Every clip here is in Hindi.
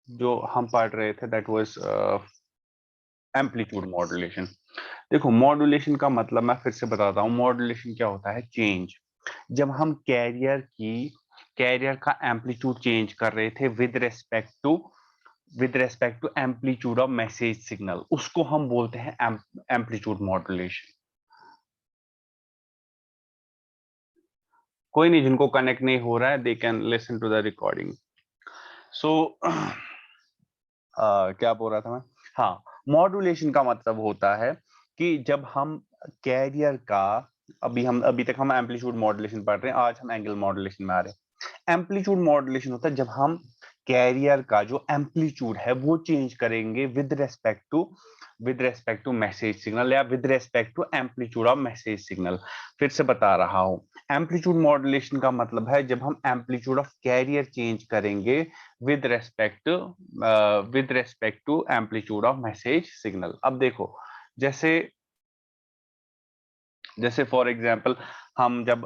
जो हम पढ़ रहे थे दैट वाज एम्पलीट्यूड मॉड्यूलेशन। देखो मॉड्यूलेशन का मतलब मैं फिर से बताता हूँ, मॉड्यूलेशन क्या होता है? चेंज। जब हम कैरियर का एम्पलीट्यूड चेंज कर रहे थे with respect to amplitude of message signal, उसको हम बोलते हैं एम्पलीट्यूड मॉड्यूलेशन। कोई नहीं, जिनको कनेक्ट नहीं हो रहा है they can listen to the recording. So क्या बोल रहा था मैं? हाँ, मॉड्यूलेशन का मतलब होता है कि जब हम कैरियर का, अभी तक हम एम्पलीट्यूड मॉड्यूलेशन पढ़ रहे हैं, आज हम एंगल मॉड्यूलेशन में आ रहे हैं। एम्पलीट्यूड मॉड्यूलेशन होता है जब हम कैरियर का जो एम्पलीट्यूड है वो चेंज करेंगे with respect to message signal या with respect to amplitude of message signal. फिर से बता रहा हूं, एम्पलीट्यूड मॉड्यूलेशन का मतलब है जब हम एम्पलीट्यूड ऑफ कैरियर चेंज करेंगे with respect to amplitude of message signal. अब देखो, जैसे जैसे फॉर एग्जांपल हम जब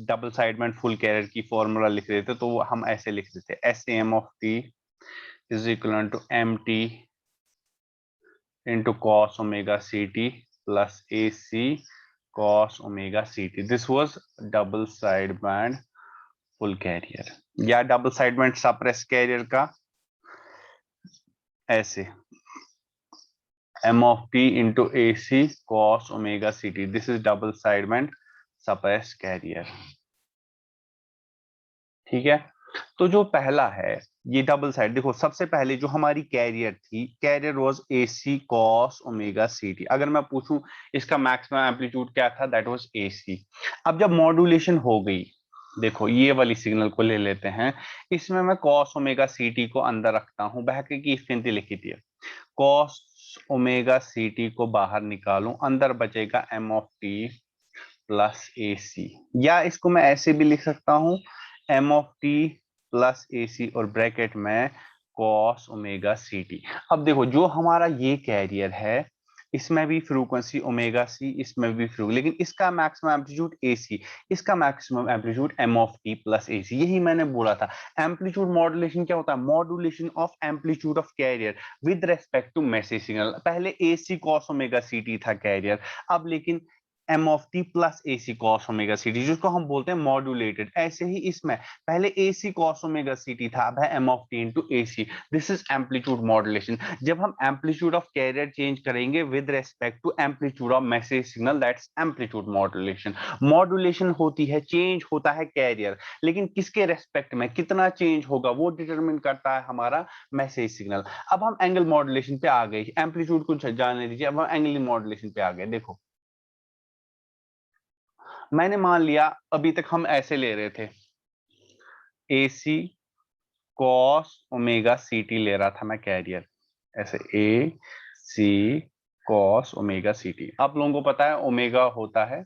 डबल साइडमेंट फुल कैरियर की फॉर्मूला लिख रहे थे तो हम ऐसे लिख रहे थे, S M of T is equal to M T into cos omega ct plus AC cos omega ct. This was double sideband full carrier या डबल साइडबैंड सप्रेस कैरियर का ऐसे m of t into AC cos omega ct. This is double sideband suppressed carrier। ठीक है, तो जो पहला है ये डबल साइड, देखो सबसे पहले जो हमारी कैरियर थी, carrier was AC cos omega CT। अगर मैं पूछूं इसका मैक्सिमम एम्पलीट्यूड क्या था, दैट वाज AC। अब जब मॉड्यूलेशन हो गई, देखो ये वाली सिग्नल को ले लेते हैं, इसमें मैं cos ओमेगा CT को अंदर रखता हूं, बाकी की स्थिति लिखी थी, cos ओमेगा CT को बाहर निकालूं, अंदर बचेगा m of t plus AC। या इसको मैं ऐसे भी लिख सकता हूं, m of t plus AC और ब्रैकेट में cos ओमेगा CT। अब देखो जो हमारा ये कैरियर है, इसमें भी फ्रीक्वेंसी ओमेगा सी, इसमें भी फ्रीक्वेंसी, लेकिन इसका मैक्सिमम एम्पलीट्यूड AC, इसका maximum amplitude m of t plus AC। यही मैंने बोला था, एम्पलीट्यूड मॉड्यूलेशन क्या होता है? Modulation of amplitude of carrier with respect to message signal. पहले AC cos ओमेगा CT था कैरियर, अब लेकिन m of t plus AC cos omega CT, जिसको हम बोलते हैं मॉड्यूलेटेड। ऐसे ही इसमें पहले AC cos ओमेगा CT था, अब है m of t into AC। This is amplitude modulation. जब हम एम्पलीट्यूड ऑफ कैरियर चेंज करेंगे with respect to amplitude of message signal, that's amplitude modulation. Modulation होती है, चेंज होता है कैरियर, लेकिन किसके रेस्पेक्ट में कितना चेंज होगा वो डिटरमिन करता है हमारा मैसेज सिग्नल। अब हम एंगल मॉड्यूलेशन पे आ गए, एम्पलीट्यूड को जाने दीजिए, अब हम एंगल मॉड्यूलेशन पे आ गए। देखो मैंने मान लिया, अभी तक हम ऐसे ले रहे थे, AC cos ओमेगा CT ले रहा था मैं कैरियर, ऐसे AC cos ओमेगा CT। आप लोगों को पता है ओमेगा होता है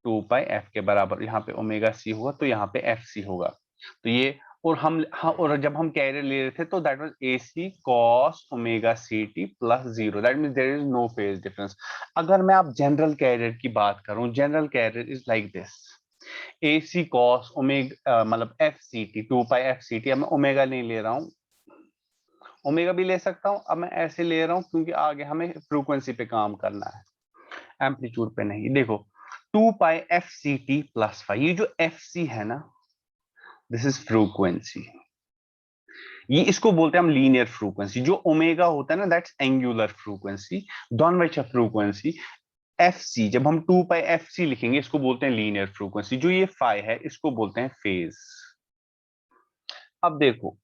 2 पाई f के बराबर, यहाँ पे ओमेगा C होगा तो यहाँ पे FC होगा। तो ये, और और जब हम कैरियर ले रहे थे तो that was AC cos omega CT plus 0, that means there is no phase difference. अगर मैं आप जनरल कैरियर की बात करूं, general carrier is like this, AC cos omega मतलब FCT 2 पाई FCT। अब मैं ओमेगा नहीं ले रहा हूं, ओमेगा भी ले सकता हूं, अब मैं ऐसे ले रहा हूं क्योंकि आगे हमें फ्रीक्वेंसी पे काम करना है, एम्पलीट्यूड पे नहीं। देखो 2 पाई FCT प्लस 5, ये जो FC है ना, दिस इज फ्रीक्वेंसी, ये इसको बोलते हैं हम लीनियर फ्रीक्वेंसी। जो ओमेगा होता है ना, दैट्स एंगुलर फ्रीक्वेंसी, दोनों फ्रीक्वेंसी। FC जब हम 2 पाई FC लिखेंगे, इसको बोलते हैं लीनियर फ्रीक्वेंसी। जो ये फाई है इसको बोलते हैं फेज। अब देखो,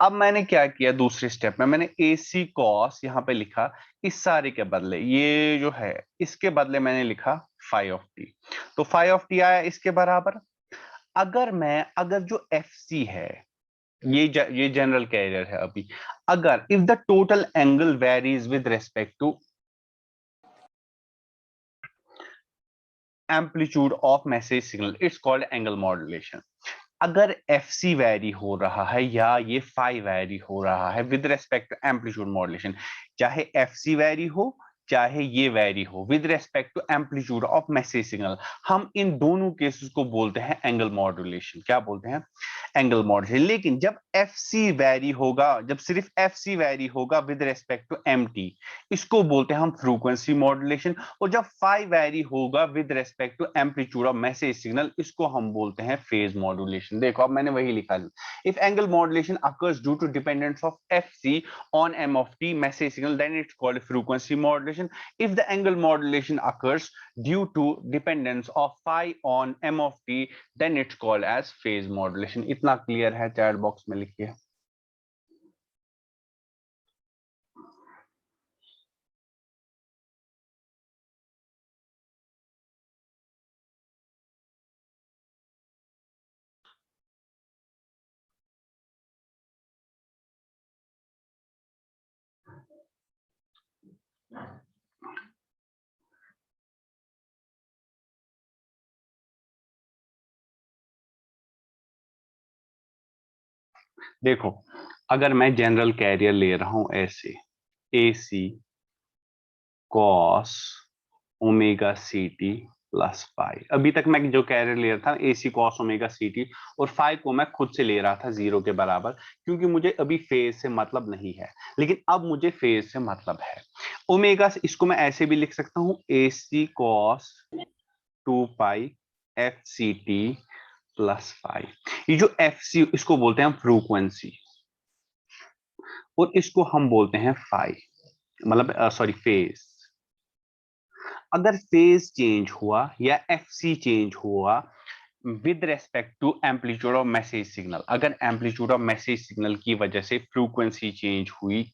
अब मैंने क्या किया, दूसरे स्टेप में मैंने AC cos यहां पे लिखा, इस सारे के बदले ये जो है इसके बदले मैंने लिखा फाई ऑफ टी, तो फाई ऑफ टी आया इसके बराबर। अगर जो FC है, ये जनरल कैरियर है अभी, अगर if the total angle varies with respect to amplitude of message signal, it's called angle modulation. अगर FC वैरी हो रहा है या ये फाई वैरी हो रहा है with respect to amplitude modulation, चाहे FC वैरी हो चाहे ये वेरी हो with respect to amplitude of message signal, हम इन दोनों केसेस को बोलते हैं एंगल मॉड्यूलेशन। क्या बोलते हैं? Angle modulation. लेकिन जब एफ सी वेरी होगा, जब सिर्फ एफ सी वेरी होगा with respect to M T, इसको बोलते हैं हम फ्रीक्वेंसी मॉड्यूलेशन। और जब फाई वेरी होगा with respect to amplitude of message signal, इसको हम बोलते हैं फेज मॉड्यूलेशन। देखो अब मैंने वही लिखा, if angle modulation occurs due to dependence of F C on m of t message signal, then it's called frequency modulation. If the angle modulation occurs due to dependence of phi on m of t, then it's called as phase modulation. इतना क्लियर है? चैट बॉक्स में लिखिए। देखो अगर मैं जनरल कैरियर ले रहा हूं ऐसे A C cos omega C T plus phi, अभी तक मैं जो कैरियर ले रहा था A C cos omega C T, और फाई को मैं खुद से ले रहा था जीरो के बराबर, क्योंकि मुझे अभी फेज से मतलब नहीं है। लेकिन अब मुझे फेज से मतलब है। ओमेगा से इसको मैं ऐसे भी लिख सकता हूं, A C cos 2 pi F C T plus five. ये जो एफ सी इसको बोलते हैं हम फ्रीक्वेंसी, और इसको हम बोलते हैं फाई, मतलब सॉरी फेज। अगर फेज चेंज हुआ या एफ सी चेंज हुआ with respect to amplitude of message signal, अगर एम्पलीट्यूड ऑफ मैसेज सिग्नल की वजह से फ्रीक्वेंसी चेंज हुई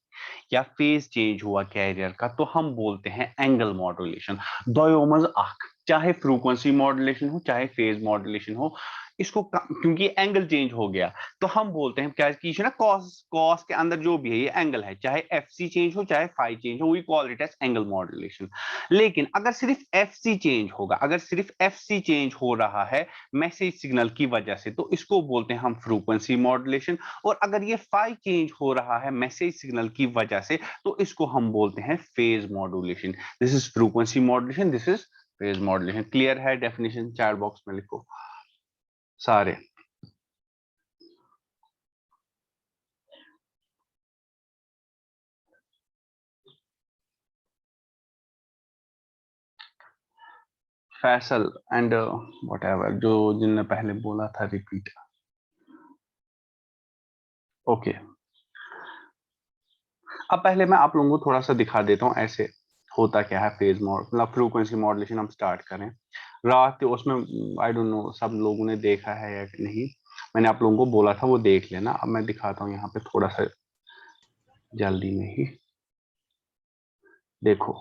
या फेज चेंज हुआ कैरियर का, तो हम बोलते हैं एंगल मॉड्यूलेशन। दोयोमज आख, चाहे फ्रीक्वेंसी मॉड्यूलेशन हो चाहे फेज मॉड्यूलेशन हो, इसको क्योंकि एंगल चेंज हो गया तो हम बोलते हैं क्या कि ना कॉस, कॉस के अंदर जो भी है ये एंगल है, चाहे एफ सी चेंज हो चाहे फाई चेंज हो, we call it as angle modulation. लेकिन अगर सिर्फ एफ सी चेंज होगा, अगर सिर्फ एफ सी चेंज हो रहा है मैसेज सिग्नल की वजह से, तो इसको बोलते हैं हम फ्रीक्वेंसी मॉड्यूलेशन। और अगर ये फाई चेंज हो रहा है मैसेज सिग्नल की वजह से, तो इसको हम बोलते हैं phase modulation. This is frequency modulation, this is phase modulation. Clear है? डेफिनेशन चैट बॉक्स में लिखो सारे। फैसल एंड वट एवर, जो जिनने पहले बोला था रिपीट। ओके अब पहले मैं आप लोगों को थोड़ा सा दिखा देता हूँ ऐसे होता क्या है फेज मॉड, मतलब फ्रीक्वेंसी मॉड्यूलेशन हम स्टार्ट करें। रात उसमें आई डोंट नो सब लोगों ने देखा है या नहीं, मैंने आप लोगों को बोला था वो देख लेना। अब मैं दिखाता हूँ यहाँ पे थोड़ा सा जल्दी में ही। देखो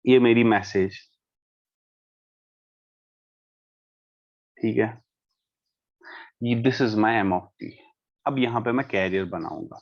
ये मेरी मैसेज, ठीक है, ये this is my M of T. अब यहाँ पे मैं कैरियर बनाऊंगा।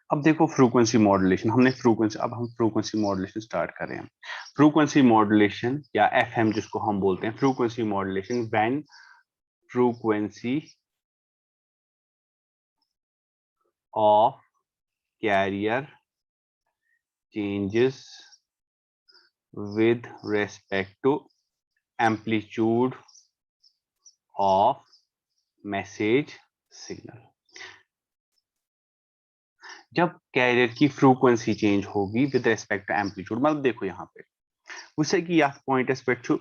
अब देखो फ्रीक्वेंसी मॉड्यूलेशन, हमने फ्रीक्वेंसी, अब हम फ्रीक्वेंसी मॉड्यूलेशन स्टार्ट कर रहे हैं। फ्रीक्वेंसी मॉड्यूलेशन या एफएम जिसको हम बोलते हैं, frequency modulation when frequency of carrier changes with respect to amplitude of message signal। जब कैरियर की फ्रीक्वेंसी चेंज होगी विद रेस्पेक्ट टू एम्पलीट्यूड, मतलब देखो यहाँ पे उसे कि यह पॉइंट रेस्पेक्ट टू,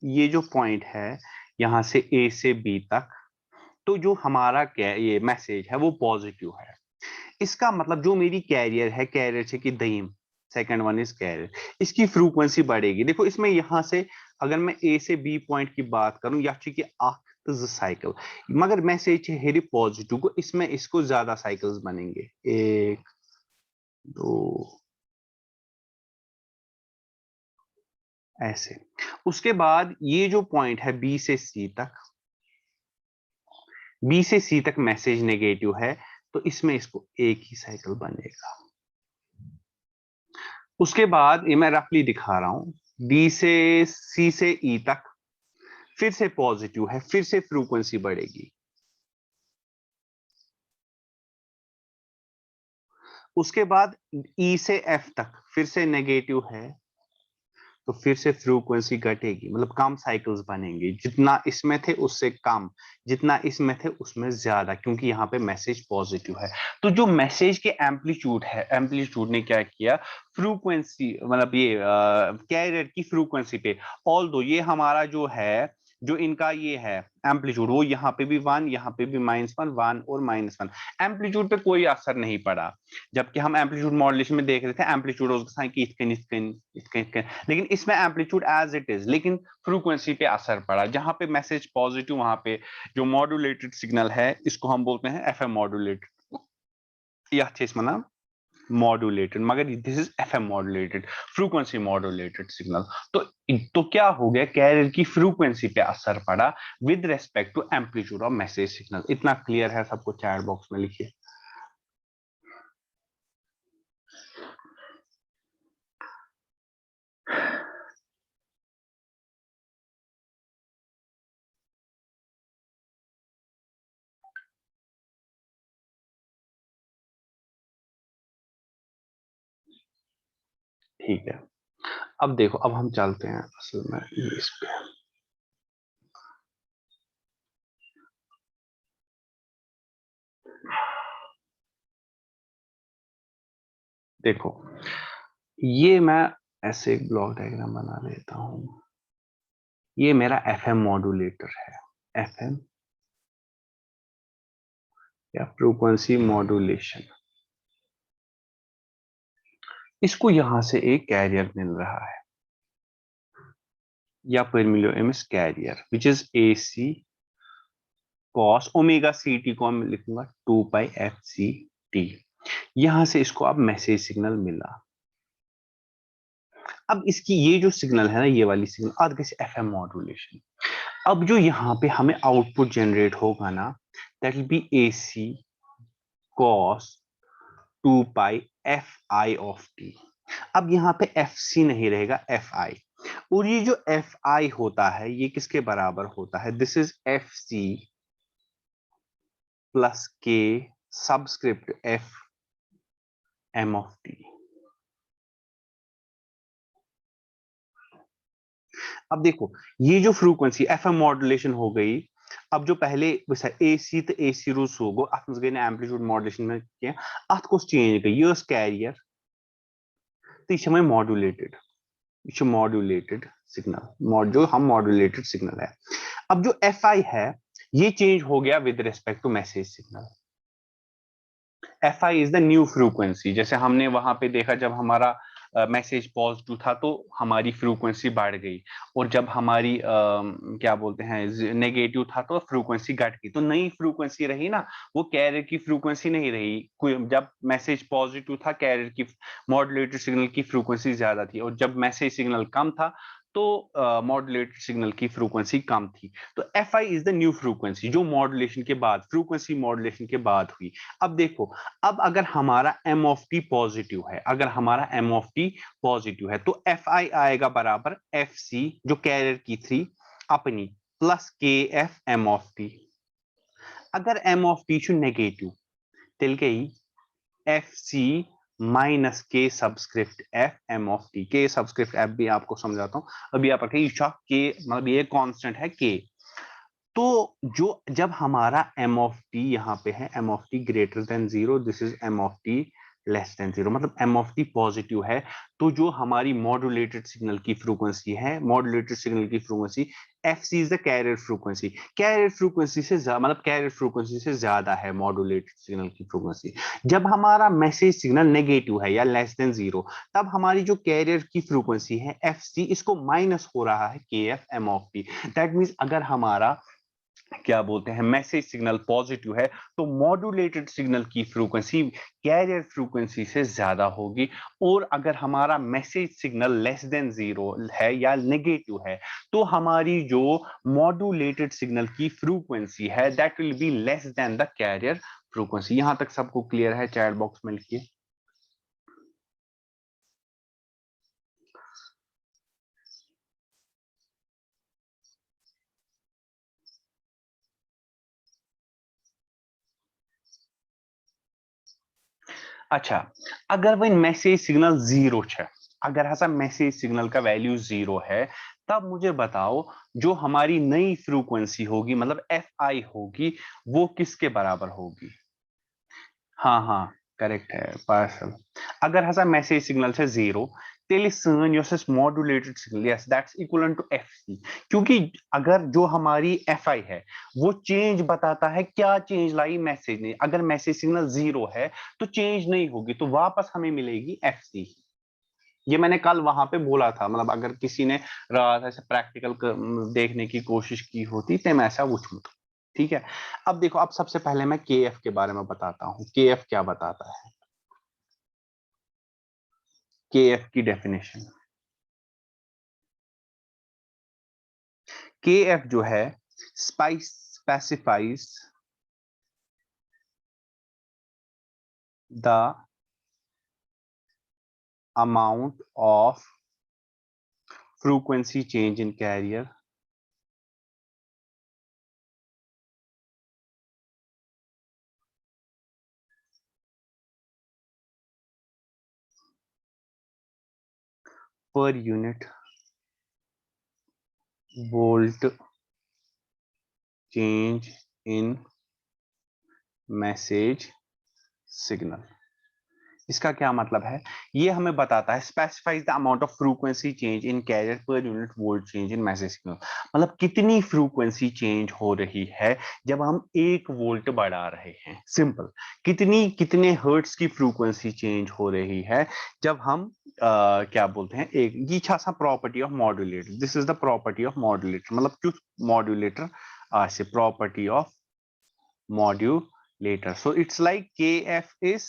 ये जो पॉइंट है यहां से ए से बी तक, तो जो हमारा क्या ये मैसेज है वो पॉजिटिव है। इसका मतलब जो मेरी कैरियर है, कैरियर से कि दईम, सेकंड वन इज कैरियर, इसकी फ्रीक्वेंसी बढ़ेगी। देखो इसमें यहां से अगर मैं ए से बी पॉइंट की बात करूं या कि साइकिल, मगर मैसेज है पॉजिटिव को, इसमें इसको ज्यादा साइकिल्स बनेंगे, एक दो ऐसे। उसके बाद ये जो पॉइंट है बी से सी तक, बी से सी तक मैसेज नेगेटिव है, तो इसमें इसको एक ही साइकिल बनेगा। उसके बाद ये मैं रफली दिखा रहा हूं, डी से सी से ई तक फिर से पॉजिटिव है, फिर से फ्रीक्वेंसी बढ़ेगी। उसके बाद ई से एफ तक फिर से नेगेटिव है, तो फिर से फ्रीक्वेंसी घटेगी, मतलब कम साइकिल्स बनेंगे। जितना इसमें थे उससे कम, जितना इसमें थे उसमें ज्यादा, क्योंकि यहाँ पे मैसेज पॉजिटिव है। तो जो मैसेज के एम्पलीट्यूड है, एम्पलीट्यूड ने क्या किया, फ्रीक्वेंसी मतलब ये कैरियर की फ्रीक्वेंसी पे, ऑल दो ये हमारा जो है, जो इनका ये है एम्पलीट्यूड, वो यहाँ पे भी वन, यहाँ पे भी -1, वन और -1, एम्पलीट्यूड पे कोई असर नहीं पड़ा। जबकि हम एम्पलीट्यूड मॉड्यूलेशन में देख रहे थे एम्पलीट्यूड लेकिन इसमें एम्पलीट्यूड एज इट इज, लेकिन फ्रीक्वेंसी पे असर पड़ा। जहां पे मैसेज पॉजिटिव, वहां पे जो मॉड्यूलेटेड सिग्नल है इसको हम बोलते हैं एफएम मॉड्यूलेटेड या इसमें मॉड्यूलेटेड, मगर this is FM modulated, frequency modulated signal. तो क्या हो गया, कैरियर की फ्रीक्वेंसी पे असर पड़ा with respect to amplitude of message signal. इतना क्लियर है सबको? चैट बॉक्स में लिखिए। ठीक है, अब देखो, अब हम चलते हैं असल में इस पे। देखो, ये मैं ऐसे एक ब्लॉक डायग्राम बना लेता हूं। ये मेरा एफएम मॉड्यूलेटर है, एफएम या फ्रीक्वेंसी मॉड्यूलेशन। इसको यहां से एक कैरियर मिल रहा है, या पर मिलो एमएस carrier which is A C cos omega C T को मैं लिखूंगा 2π/f(c)t। यहां से इसको अब मैसेज सिग्नल मिला। अब इसकी ये जो सिग्नल है ना, ये वाली सिग्नल आगे से एफएम मॉड्यूलेशन। अब जो यहाँ पे हमें आउटपुट जनरेट होगा ना, that will be A C cos 2π/f(i)(t)। अब यहाँ पे एफ सी नहीं रहेगा, एफ आई। और ये जो एफ आई होता है ये किसके बराबर होता है, this is F C plus K subscript F M of T. अब देखो, ये जो फ्रीक्वेंसी एफएम मॉड्यूलेशन हो गई, अब जो पहले एसी तो एसी रूस होगो अथ मज गई एम्पलीट्यूड मॉड्यूलेशन में क्या अथ को चेंज गई ये कैरियर, तो ये मॉड्यूलेटेड, ये मॉड्यूलेटेड सिग्नल, जो हम मॉड्यूलेटेड सिग्नल है। अब जो एफ आई है ये चेंज हो गया with respect to message signal. F I is the new frequency. जैसे हमने वहां पे देखा, जब हमारा मैसेज पॉजिटिव था तो हमारी फ्रीक्वेंसी बढ़ गई, और जब हमारी क्या बोलते हैं नेगेटिव था तो फ्रीक्वेंसी घट गई। तो नई फ्रीक्वेंसी रही ना, वो कैरियर की फ्रीक्वेंसी नहीं रही। जब मैसेज पॉजिटिव था कैरियर की मॉड्यूलेटेड सिग्नल की फ्रीक्वेंसी ज्यादा थी, और जब मैसेज सिग्नल कम था तो मॉड्यूलेटेड सिग्नल की फ्रीक्वेंसी कम थी। तो F I is the new frequency जो मॉड्यूलेशन के बाद, फ्रीक्वेंसी मॉड्यूलेशन के बाद हुई। अब देखो, अब अगर हमारा एम ऑफ टी पॉजिटिव है, अगर हमारा एम ऑफ टी पॉजिटिव है, तो एफ आई आएगा बराबर एफ सी जो कैरियर की थी अपनी, plus K F M of T. अगर एम ऑफ टी नेगेटिव, तिल गई F C minus K subscript F M of T. K subscript F भी आपको समझाता हूं, अभी आप के मतलब ये कांस्टेंट है के। तो जो जब हमारा एम ऑफ टी यहाँ पे है, M of T greater than 0, this is M of T less than 0, मतलब एम ऑफ टी पॉजिटिव है। तो जो हमारी मॉड्यूलेटेड सिग्नल की फ्रीक्वेंसी है, मॉड्यूलेटेड सिग्नल की frequency F C is the carrier frequency. Carrier frequency से मतलब कैरियर फ्रीक्वेंसी से ज्यादा है मॉड्यूलेटेड सिग्नल की फ्रीक्वेंसी। जब हमारा मैसेज सिग्नल नेगेटिव है या लेस देन 0, तब हमारी जो कैरियर की फ्रीक्वेंसी है एफ सी, इसको माइनस हो रहा है K F M of T. That means अगर हमारा क्या बोलते हैं मैसेज सिग्नल पॉजिटिव है, तो मॉड्यूलेटेड सिग्नल की फ्रीक्वेंसी कैरियर फ्रीक्वेंसी से ज्यादा होगी। और अगर हमारा मैसेज सिग्नल लेस देन 0 है या नेगेटिव है, तो हमारी जो मॉड्यूलेटेड सिग्नल की फ्रीक्वेंसी है that will be less then the carrier frequency. यहां तक सबको क्लियर है? चैट बॉक्स में लिखिए। अच्छा, अगर वही मैसेज सिग्नल 0 है, अगर हसा मैसेज सिग्नल का वैल्यू 0 है, तब मुझे बताओ जो हमारी नई फ्रीक्वेंसी होगी मतलब एफ आई होगी, वो किसके बराबर होगी? हाँ हाँ, करेक्ट है पार्सल। अगर हसा मैसेज सिग्नल से 0, तेली सन योसेस modulated signal yes that's equal to F C. क्योंकि अगर जो हमारी एफ आई है वो चेंज बताता है, क्या चेंज लाई मैसेज ने, अगर मैसेज सिग्नल 0 है तो चेंज नहीं होगी, तो वापस हमें मिलेगी एफ सी। ये मैंने कल वहां पे बोला था, मतलब अगर किसी ने रात ऐसे प्रैक्टिकल देखने की कोशिश की होती तो मैं ऐसा पूछूं। ठीक है, अब देखो, अब सबसे पहले मैं के एफ के बारे में बताता हूं। के एफ क्या बताता है? के एफ की डेफिनेशन, के एफ जो है specifies the amount of frequency change in carrier per unit volt change in message signal. इसका क्या मतलब है? ये हमें बताता है specifies the amount of frequency change in carrier per unit volt change in message signal. मतलब कितनी फ्रीक्वेंसी चेंज हो रही है जब हम 1 वोल्ट बढ़ा रहे हैं। सिंपल, कितनी कितने हर्ट्स की फ्रीक्वेंसी चेंज हो रही है जब हम क्या बोलते हैं, एक ये सा property of modulator, this is the property of modulator. मतलब क्यों मॉड्यूलेटर से property of modulator. So it's like के एफ इज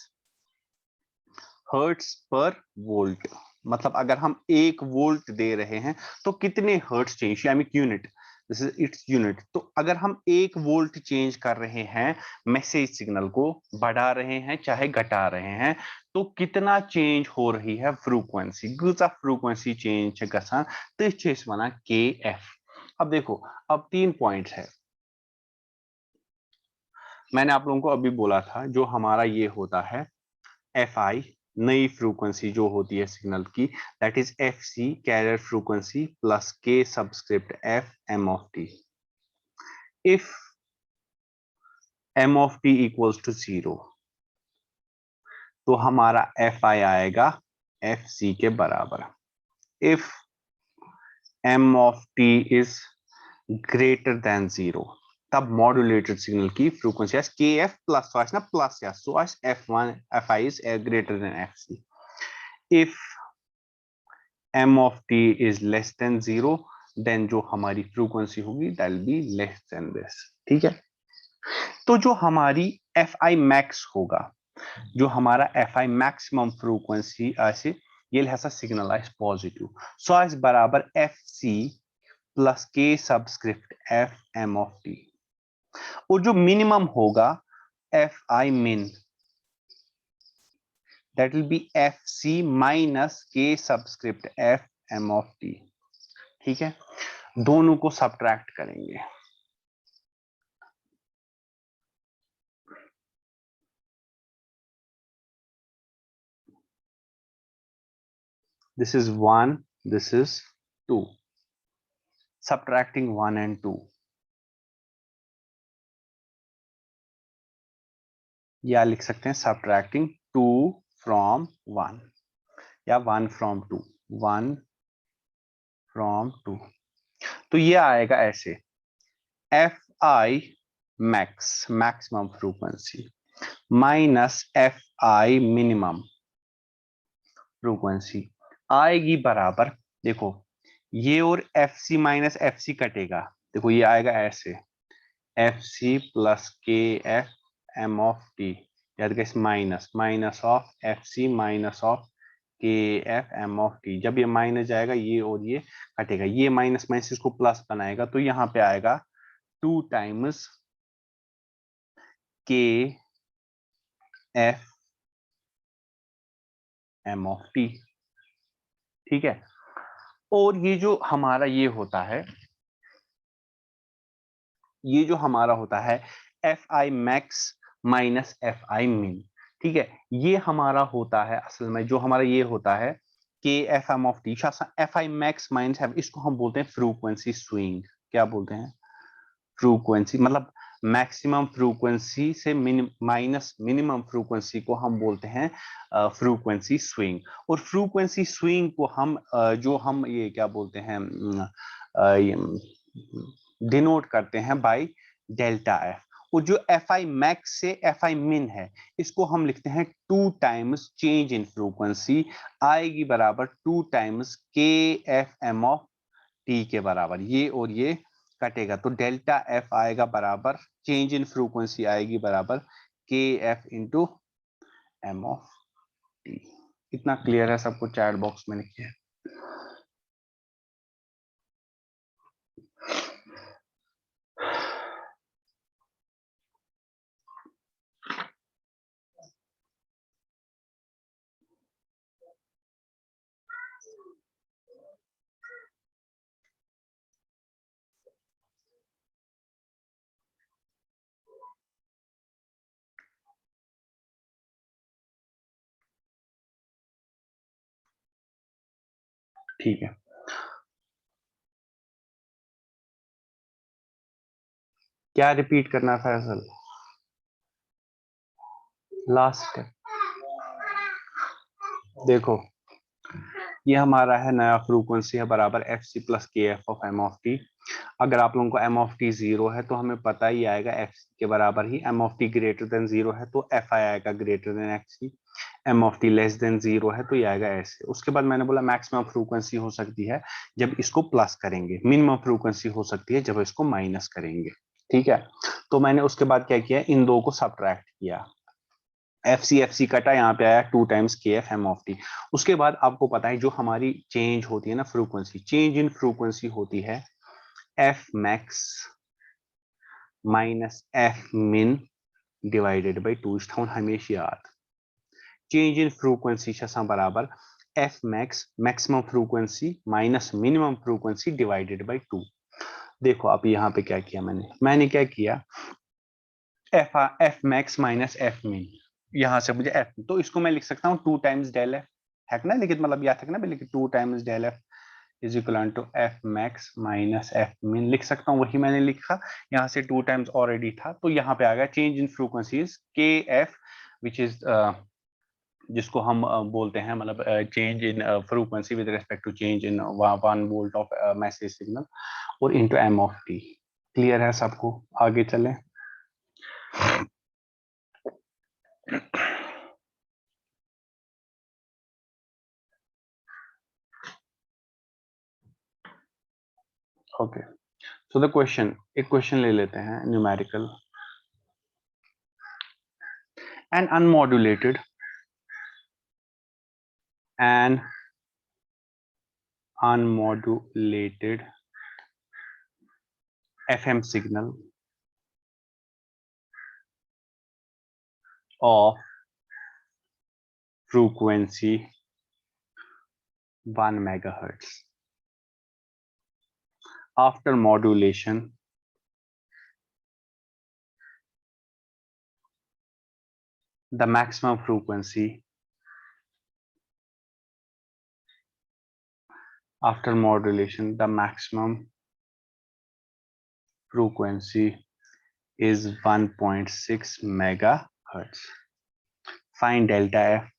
हर्ट्स पर वोल्ट। मतलब अगर हम 1 वोल्ट दे रहे हैं तो कितने हर्ट्स चेंज, यानी unit, this is its unit. तो अगर हम 1 वोल्ट चेंज कर रहे हैं, मैसेज सिग्नल को बढ़ा रहे हैं चाहे घटा रहे हैं, तो कितना चेंज हो रही है फ्रीक्वेंसी, फ्रीक्वेंसी चेंज गसान, तो वना के एफ। अब देखो, अब 3 पॉइंट्स है। मैंने आप लोगों को अभी बोला था जो हमारा ये होता है एफ आई, नई फ्रीक्वेंसी जो होती है सिग्नल की, that is F C carrier frequency plus K subscript F M of T. If M of T equals to 0, तो हमारा एफ आई आएगा एफ सी के बराबर। If M of T is greater than 0, तब मॉड्यूलेटेड सिग्नल की फ्रीक्वेंसी के एफ प्लस ना प्लस या so F one F I is greater than F C. If m of t is less than 0, then जो हमारी फ्रीक्वेंसी होगी that will be less than this. ठीक है, तो जो हमारी एफ आई मैक्स होगा, जो हमारा एफ आई मैक्सिमम फ्रीक्वेंसी ऐसे ये ऐसा सिग्नलाइज पॉजिटिव, सो इस बराबर F C plus K subscript F M of T. और जो मिनिमम होगा एफ आई मिन, that will be fc minus k subscript f m of t। ठीक है, दोनों को सब्ट्रैक्ट करेंगे। This is 1, this is 2, subtracting 1 and 2, या लिख सकते हैं subtracting 2 from 1 या 1 from 2, 1 from 2। तो ये आएगा ऐसे F I max maximum frequency minus F I minimum frequency आएगी बराबर, देखो ये और F C minus F C कटेगा, देखो ये आएगा ऐसे F C plus K F M of T, याद गैस minus of F C minus of K F M of T. जब ये माइनस जाएगा ये और ये कटेगा, ये माइनस माइनस इसको प्लस बनाएगा, तो यहाँ पे आएगा 2 टाइम्स के एफ एम ऑफ टी। ठीक है, और ये जो हमारा ये होता है, ये जो हमारा होता है F I max minus F I मिन। ठीक है, ये हमारा होता है असल में, जो हमारा ये होता है K F M of T, F I max minus F, इसको हम बोलते हैं फ्रीक्वेंसी स्विंग। क्या बोलते हैं? फ्रीक्वेंसी, मतलब मैक्सिमम फ्रीक्वेंसी से माइनस मिनिमम फ्रीक्वेंसी को हम बोलते हैं फ्रीक्वेंसी स्विंग। और फ्रीक्वेंसी स्विंग को हम जो हम ये क्या बोलते हैं, डिनोट करते हैं बाय डेल्टा एफ। और जो एफ आई मैक्स से एफ आई मिन है, इसको हम लिखते हैं 2 टाइम्स चेंज इन फ्रीक्वेंसी, आएगी बराबर 2 टाइम्स के एफ एम ऑफ टी के बराबर। ये और ये कटेगा, तो डेल्टा एफ आएगा बराबर, चेंज इन फ्रीक्वेंसी आएगी बराबर K F into M of T. इतना क्लियर है सबको? चैट बॉक्स में लिखिए। ठीक है, क्या रिपीट करना है फैसल? लास्ट देखो, ये हमारा है नया फ्रीक्वेंसी है बराबर F C plus K F of M of T. अगर आप लोगों को एम ऑफ टी जीरो है तो हमें पता ही आएगा एफ के बराबर ही, M of T greater than zero है तो एफ आई आएगा greater than X C, M of T less than zero है तो ये आएगा ऐसे। उसके बाद मैंने बोला मैक्सिमम फ्रीक्वेंसी हो सकती है जब इसको प्लस करेंगे, मिनिमम फ्रीक्वेंसी हो सकती है जब इसको माइनस करेंगे। ठीक है, तो मैंने उसके बाद क्या किया, इन दो को सब्ट्रैक्ट किया, एफ सी कटा, यहाँ पे आया 2 टाइम्स के एफ एम ऑफ टी। उसके बाद आपको पता है जो हमारी चेंज होती है ना फ्रीक्वेंसी, चेंज इन फ्रीक्वेंसी होती है एफ मैक्स माइनस एफ मिन डिवाइडेड बाई 2। हमेशा याद, चेंज इन फ्रीक्वेंसी बराबर F max maximum frequency minus minimum frequency divided by 2। देखो अब यहाँ पे क्या किया मैंने क्या किया, एफ मैक्स माइनस एफ मिन, यहाँ से मुझे एफ, तो इसको मैं लिख सकता हूँ 2 टाइम्स डेल एफ है ना, लेकिन मतलब याद है ना, लेकिन 2 times del F is equal to F max minus F min लिख सकता हूँ, वही मैंने लिखा। यहाँ से 2 टाइम्स ऑलरेडी था, तो यहाँ पे आ गया change in frequencies K F, which is जिसको हम बोलते हैं मतलब change in frequency with respect to change in 1 volt of message signal, और into M of T. Clear है सबको? आगे चलें। ओके, सो द क्वेश्चन, एक क्वेश्चन ले लेते हैं numerical. An unmodulated an unmodulated FM signal of frequency 1 megahertz. After modulation, the maximum frequency after modulation, the maximum frequency is 1.6 megahertz. Find delta F.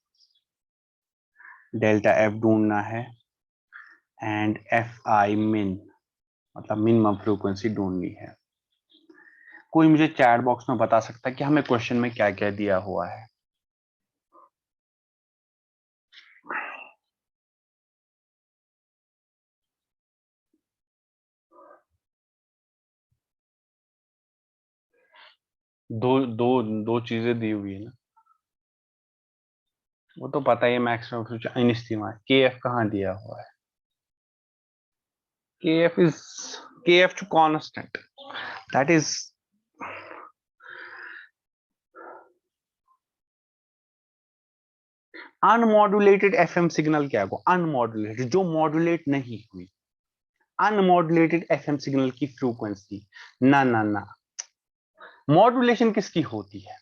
Delta F ढूंढना है, एंड एफ आई मिन मतलब मिनिमम फ्रीक्वेंसी ढूंढनी है। कोई मुझे चैट बॉक्स में बता सकता है कि हमें क्वेश्चन में क्या क्या दिया हुआ है? दो दो दो चीजें दी हुई है ना, वो तो पता ही है। मैक्सिमम फ्यूचर अनिस्तीमा के एफ कहाँ दिया हुआ है? K F is K F to constant, that is unmodulated FM signal. क्या है अनमॉड्यूलेटेड? जो मॉड्यूलेट नहीं हुई, अनमॉड्यूलेटेड एफएम सिग्नल की फ्रीक्वेंसी। ना ना ना, मॉड्यूलेशन किसकी होती है?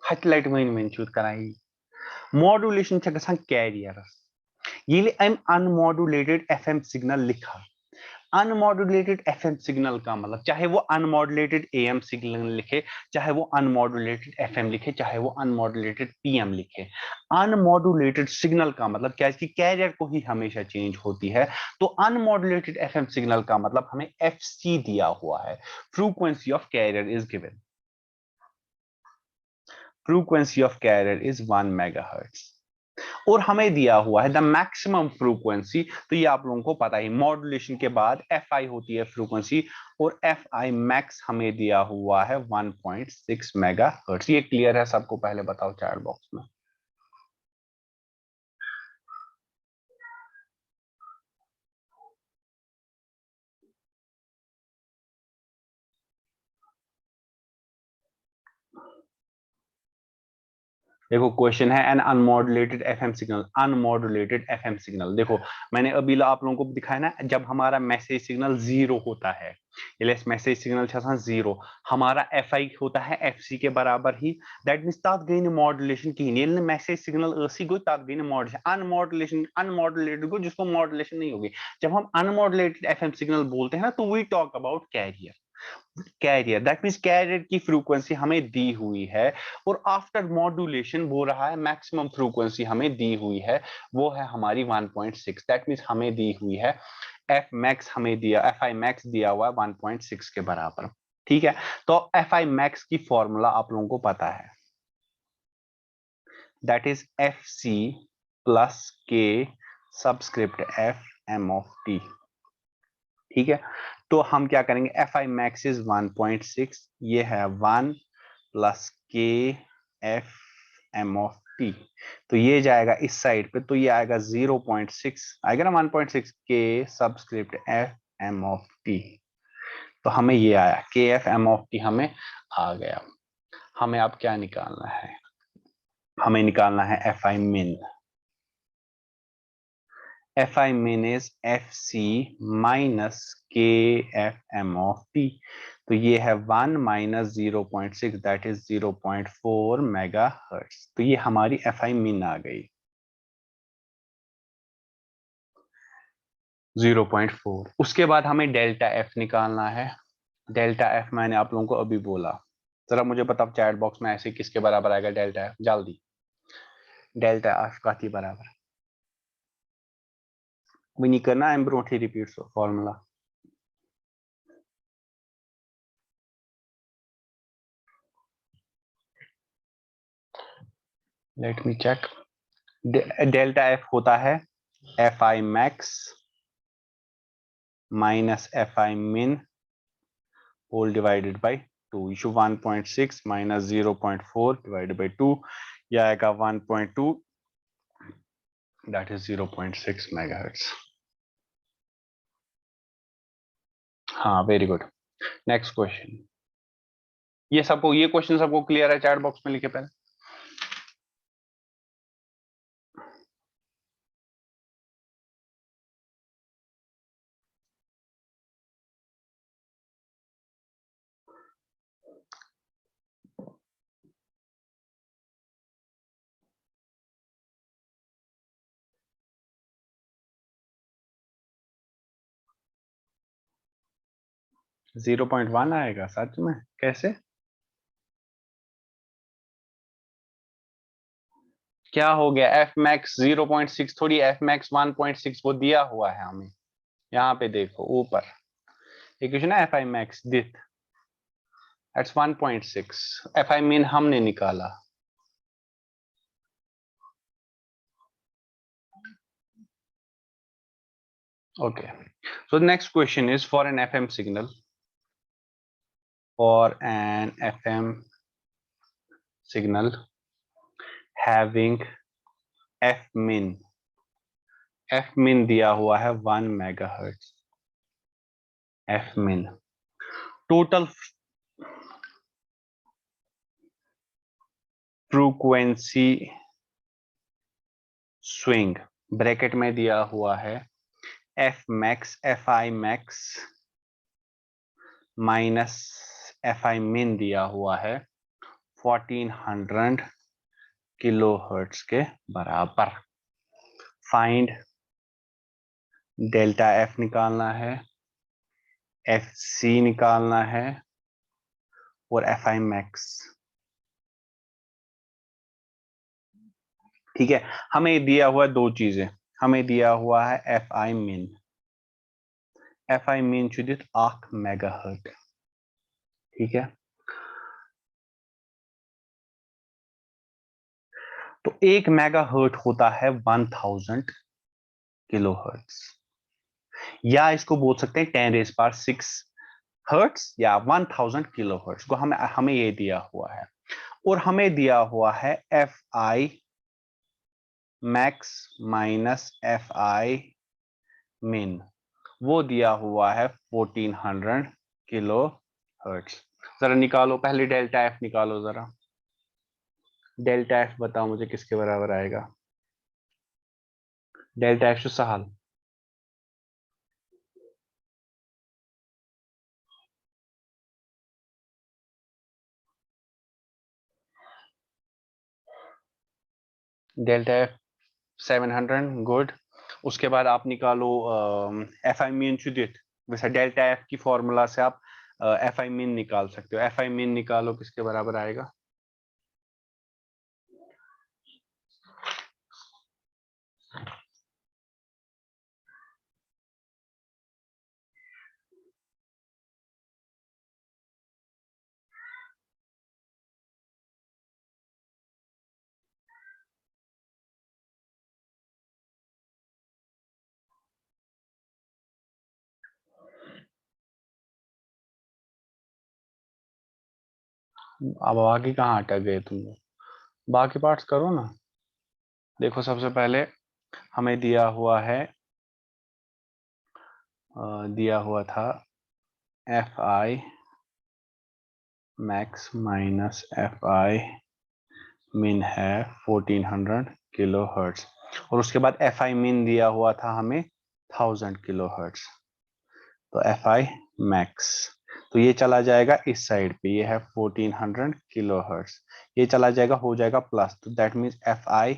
हाइलाइट में चूज कराई। मॉड्यूलेशन कैरियर ये अनमॉड्यूलेटेड एफएम सिग्नल लिखा। अनमॉड्यूलेटेड एफएम सिग्नल का मतलब चाहे वो अनमॉड्यूलेटेड एएम सिग्नल लिखे, चाहे वो अनमॉड्यूलेटेड एफएम लिखे, चाहे वो अनमॉड्यूलेटेड पीएम लिखे, अनमॉड्यूलेटेड सिग्नल का मतलब क्या है कि कैरियर को ही हमेशा चेंज होती है। तो अनमॉड्यूलेटेड एफएम सिग्नल का मतलब हमें एफसी दिया हुआ है, frequency of carrier is given. Frequency of carrier is 1 megahertz और हमें दिया हुआ है द मैक्सिमम फ्रीक्वेंसी। तो ये आप लोगों को पता ही, मॉड्यूलेशन के बाद एफ आई होती है फ्रीक्वेंसी, और एफ आई मैक्स हमें दिया हुआ है 1.6 मेगाहर्ट्ज। ये क्लियर है सबको? पहले बताओ चैट बॉक्स में। देखो क्वेश्चन है an unmodulated FM signal, unmodulated FM signal. देखो मैंने अभी आप लोगों को दिखाया ना, जब हमारा मैसेज सिग्नल जीरो होता है, मैसेज सिग्नल जीरो, हमारा एफ आई होता है एफ सी के बराबर ही। दैट मीन्स तथ गई मॉड्यूलेशन की मैसेज सिग्नल सी गई, तथ गई मॉड्यूलेशन। अनमॉड्यूलेशन अनमॉड्यूलेटेड को जिसको मॉड्यूलेशन नहीं होगी। जब हम अनमॉड्यूलेटेड एफएम सिग्नल बोलते हैं ना, तो we talk about carrier. Carrier that means carrier की फ्रीक्वेंसी हमें दी हुई है, और आफ्टर मॉड्यूलेशन वो रहा है मैक्सिमम फ्रीक्वेंसी हमें दी हुई है, वो है हमारी 1.6। दैट मींस हमें दी हुई है एफ मैक्स, हमें दिया एफ आई मैक्स दिया हुआ है 1.6 के बराबर। ठीक है, तो एफ आई मैक्स की फॉर्मूला आप लोगों को पता है, that is F C plus K subscript F M of T. ठीक है, तो हम क्या करेंगे, एफ आई मैक्स इज 1.6, ये है 1 plus K F M of T. तो ये जाएगा इस साइड पे, तो ये आएगा 0.6 आएगा ना, 1.6 K subscript F M of T. तो हमें ये आया के एफ एम ऑफ टी, हमें आ गया। हमें अब क्या निकालना है? हमें निकालना है F I min. F I min is F C minus K F M of T. तो ये है 1 minus 0.6, that is 0.4 mega hertz. तो ये हमारी एफ आई min आ गई 0.4। उसके बाद हमें डेल्टा एफ निकालना है। डेल्टा एफ मैंने आप लोगों को अभी बोला, जरा मुझे बताओ चैट बॉक्स में ऐसे किसके बराबर आएगा डेल्टा एफ, जल्दी। डेल्टा एफ का थी बराबर, वो नहीं करना है, ब्रोठी repeat formula. Let me check. Delta F होता है F I max minus F I min whole divided by 2। इशू 1.6 माइनस 0.4 डिवाइडेड बाई 2, यह आएगा 1.2, दैट इज 0.6 मेगाहर्ट्ज। हाँ वेरी गुड। Next question. ये क्वेश्चन सबको क्लियर है? चैट बॉक्स में लिखे पहले। 0.1 आएगा सच में? कैसे? क्या हो गया? एफ मैक्स 0.6 थोड़ी, एफ मैक्स 1.6 वो दिया हुआ है हमें। यहाँ पे देखो ऊपर एक क्वेश्चन है एफ आई मैक्स दिस एट्स 1.6, एफ आई मीन हमने निकाला। Okay, so the next question is for an FM signal, for an FM signal having f min दिया हुआ है 1 megahertz. f min total frequency swing bracket में दिया हुआ है f max fi max minus fi min दिया हुआ है 1400 किलोहर्ट्ज के बराबर। फाइंड डेल्टा f निकालना है, fc निकालना है और fi max। ठीक है, हमें दिया हुआ है दो चीजें, हमें दिया हुआ है fi min छु दित 8 मेगाहर्ट्ज। ठीक है, तो 1 मेगाहर्ट्ज होता है 1000 किलोहर्ट्ज, या इसको बोल सकते हैं 10⁻6 हर्ट्ज या 1000 किलोहर्ट्ज को हमें ये दिया हुआ है। और हमें दिया हुआ है fi max minus fi min, वो दिया हुआ है 1400 किलोहर्ट्ज। जरा निकालो पहले डेल्टा एफ निकालो जरा, डेल्टा एफ बताओ मुझे किसके बराबर आएगा। डेल्टा एफ सहल डेल्टा एफ 700 गुड। उसके बाद आप निकालो एफ आई मीन चुदित, वैसे डेल्टा एफ की फॉर्मूला से आप एफ आई मीन निकाल सकते हो। एफ आई मीन निकालो किसके बराबर आएगा। अब बाकी कहाँ अटक गए तुम लोग, बाकी पार्ट्स करो ना। देखो सबसे पहले हमें दिया हुआ है, दिया हुआ था F I max minus F I मिन है 1400 किलो हर्ट्ज, और उसके बाद एफ आई मिन दिया हुआ था हमें 1000 किलो हर्ट्ज। तो एफ आई मैक्स, तो ये चला जाएगा इस साइड पे, ये है 1400 किलो हर्ट्ज, ये चला जाएगा हो जाएगा प्लस, तो that means F I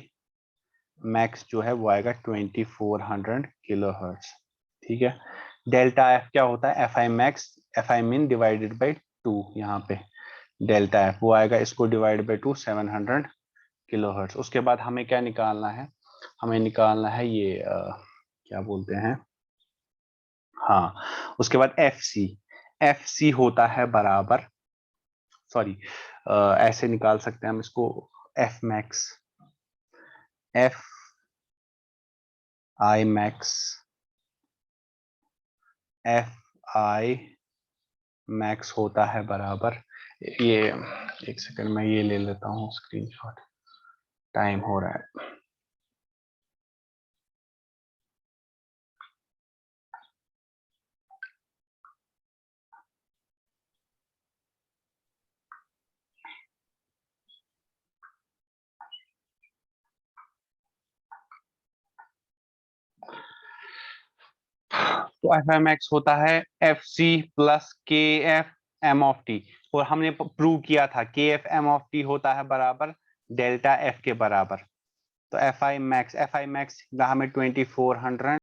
max जो है वो आएगा 2400 किलो हर्ट्ज। ठीक है, डेल्टा एफ क्या होता है, F I max F I मिन डिवाइडेड बाई 2, यहाँ पे डेल्टा एफ वो आएगा, इसको डिवाइड बाई 2 700 किलो हर्ट्ज। उसके बाद हमें क्या निकालना है, हमें निकालना है ये क्या बोलते हैं, हाँ उसके बाद एफ सी होता है बराबर, सॉरी ऐसे निकाल सकते हैं हम इसको, F max F I max F I max होता है बराबर, ये एक सेकंड में ये ले लेता हूँ स्क्रीनशॉट, टाइम हो रहा है। तो एफ एम एक्स होता है F C plus K F M of T, और हमने प्रूव किया था के एफ एम ऑफ टी होता है बराबर डेल्टा एफ के बराबर। तो एफ आई मैक्स हमें 2400